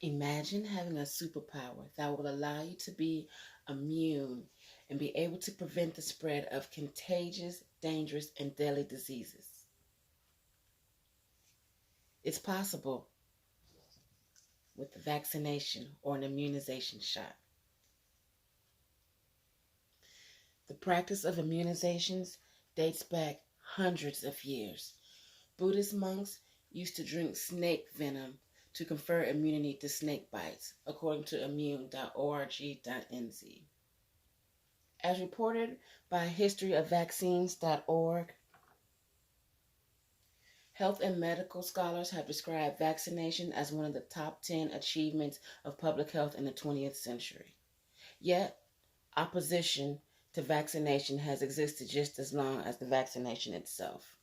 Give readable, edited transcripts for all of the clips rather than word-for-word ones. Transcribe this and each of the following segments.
Imagine having a superpower that will allow you to be immune and be able to prevent the spread of contagious, dangerous, and deadly diseases. It's possible with a vaccination or an immunization shot. The practice of immunizations dates back hundreds of years. Buddhist monks used to drink snake venom to confer immunity to snake bites, according to immune.org.nz. As reported by historyofvaccines.org, health and medical scholars have described vaccination as one of the top 10 achievements of public health in the 20th century. Yet, opposition to vaccination has existed just as long as the vaccination itself.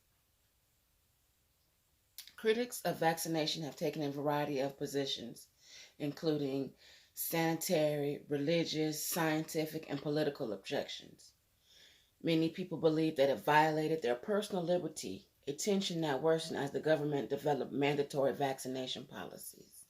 Critics of vaccination have taken a variety of positions, including sanitary, religious, scientific, and political objections. Many people believe that it violated their personal liberty, a tension that worsened as the government developed mandatory vaccination policies.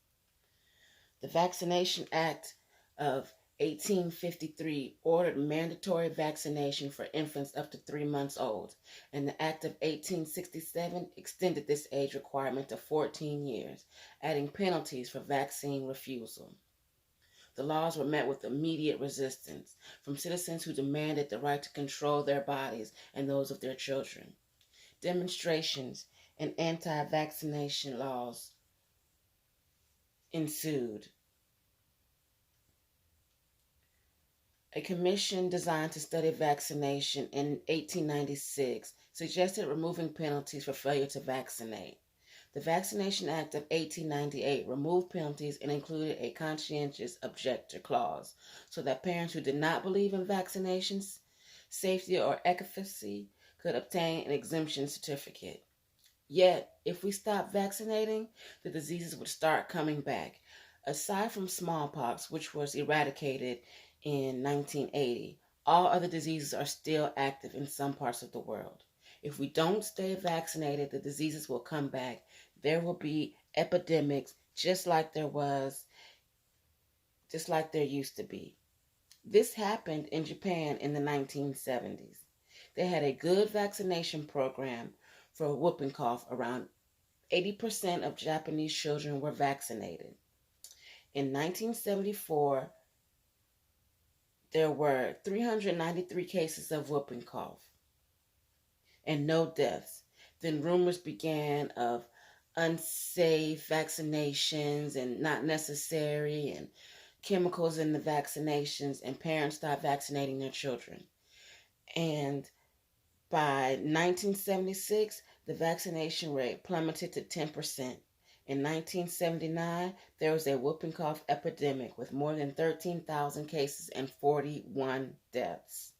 The Vaccination Act of 1853 ordered mandatory vaccination for infants up to 3 months old, and the Act of 1867 extended this age requirement to 14 years, adding penalties for vaccine refusal. The laws were met with immediate resistance from citizens who demanded the right to control their bodies and those of their children. Demonstrations and anti-vaccination laws ensued. A commission designed to study vaccination in 1896 suggested removing penalties for failure to vaccinate. The Vaccination Act of 1898 removed penalties and included a conscientious objector clause so that parents who did not believe in vaccinations' safety or efficacy could obtain an exemption certificate. Yet, if we stopped vaccinating, the diseases would start coming back. Aside from smallpox, which was eradicated in 1980, all other diseases are still active in some parts of the world. If we don't stay vaccinated, the diseases will come back. There will be epidemics just like there used to be. This happened in Japan in the 1970s. They had a good vaccination program for whooping cough. Around 80% of Japanese children were vaccinated. In 1974, there were 393 cases of whooping cough and no deaths. Then rumors began of unsafe vaccinations and not necessary, and chemicals in the vaccinations, and parents stopped vaccinating their children. And by 1976, the vaccination rate plummeted to 10%. In 1979, there was a whooping cough epidemic with more than 13,000 cases and 41 deaths.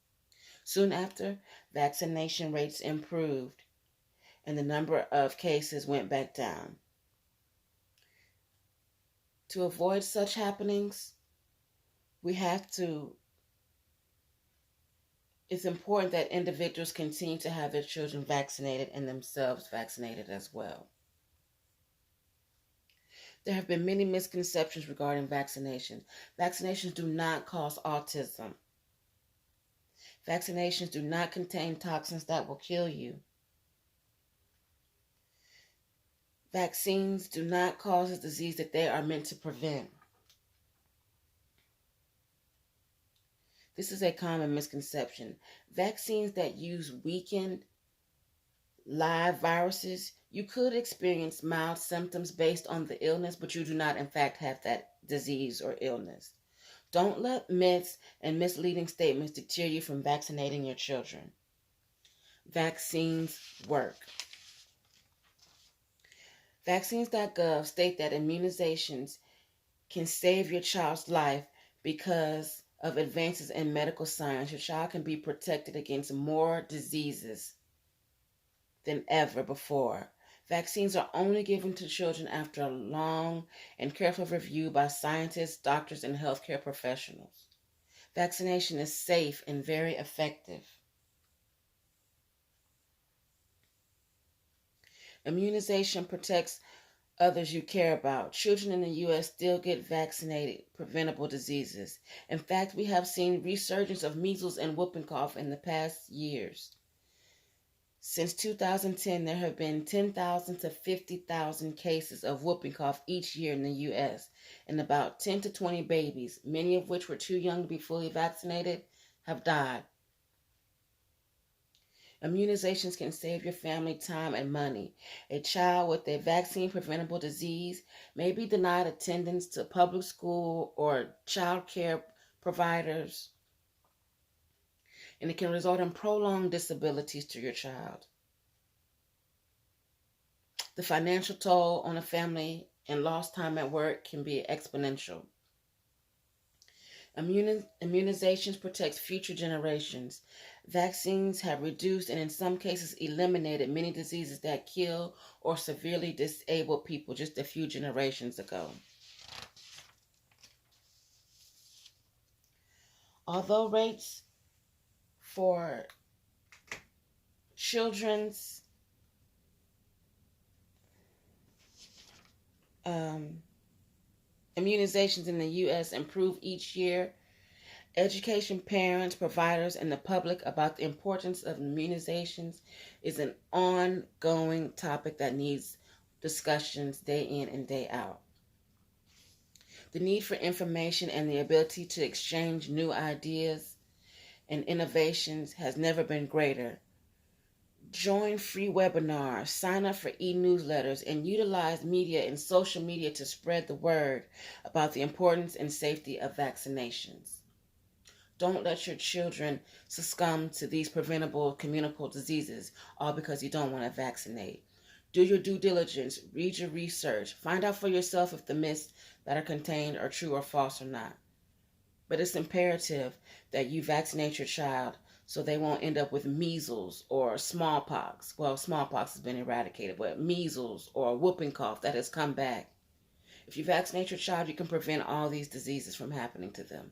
Soon after, vaccination rates improved and the number of cases went back down. To avoid such happenings, it's important that individuals continue to have their children vaccinated and themselves vaccinated as well. There have been many misconceptions regarding vaccination. Vaccinations do not cause autism. Vaccinations do not contain toxins that will kill you. Vaccines do not cause the disease that they are meant to prevent. This is a common misconception. Vaccines that use weakened live viruses, you could experience mild symptoms based on the illness, but you do not in fact have that disease or illness. Don't let myths and misleading statements deter you from vaccinating your children. Vaccines work. Vaccines.gov state that immunizations can save your child's life because of advances in medical science. Your child can be protected against more diseases than ever before. Vaccines are only given to children after a long and careful review by scientists, doctors, and healthcare professionals. Vaccination is safe and very effective. Immunization protects others you care about. Children in the U.S. still get vaccinated preventable diseases. In fact, we have seen resurgence of measles and whooping cough in the past years. Since 2010, there have been 10,000 to 50,000 cases of whooping cough each year in the U.S., and about 10 to 20 babies, many of which were too young to be fully vaccinated, have died. Immunizations can save your family time and money. A child with a vaccine-preventable disease may be denied attendance to public school or child care providers, and it can result in prolonged disabilities to your child. The financial toll on a family and lost time at work can be exponential. Immunizations protect future generations. Vaccines have reduced and in some cases eliminated many diseases that kill or severely disable people just a few generations ago. Although rates for children's immunizations in the U.S. improve each year, education parents, providers, and the public about the importance of immunizations is an ongoing topic that needs discussions day in and day out. The need for information and the ability to exchange new ideas and innovations has never been greater. Join free webinars, sign up for e-newsletters, and utilize media and social media to spread the word about the importance and safety of vaccinations. Don't let your children succumb to these preventable communicable diseases all because you don't want to vaccinate. Do your due diligence, read your research, find out for yourself if the myths that are contained are true or false or not. But it's imperative that you vaccinate your child so they won't end up with measles or smallpox. Well, smallpox has been eradicated, but measles or whooping cough that has come back. If you vaccinate your child, you can prevent all these diseases from happening to them.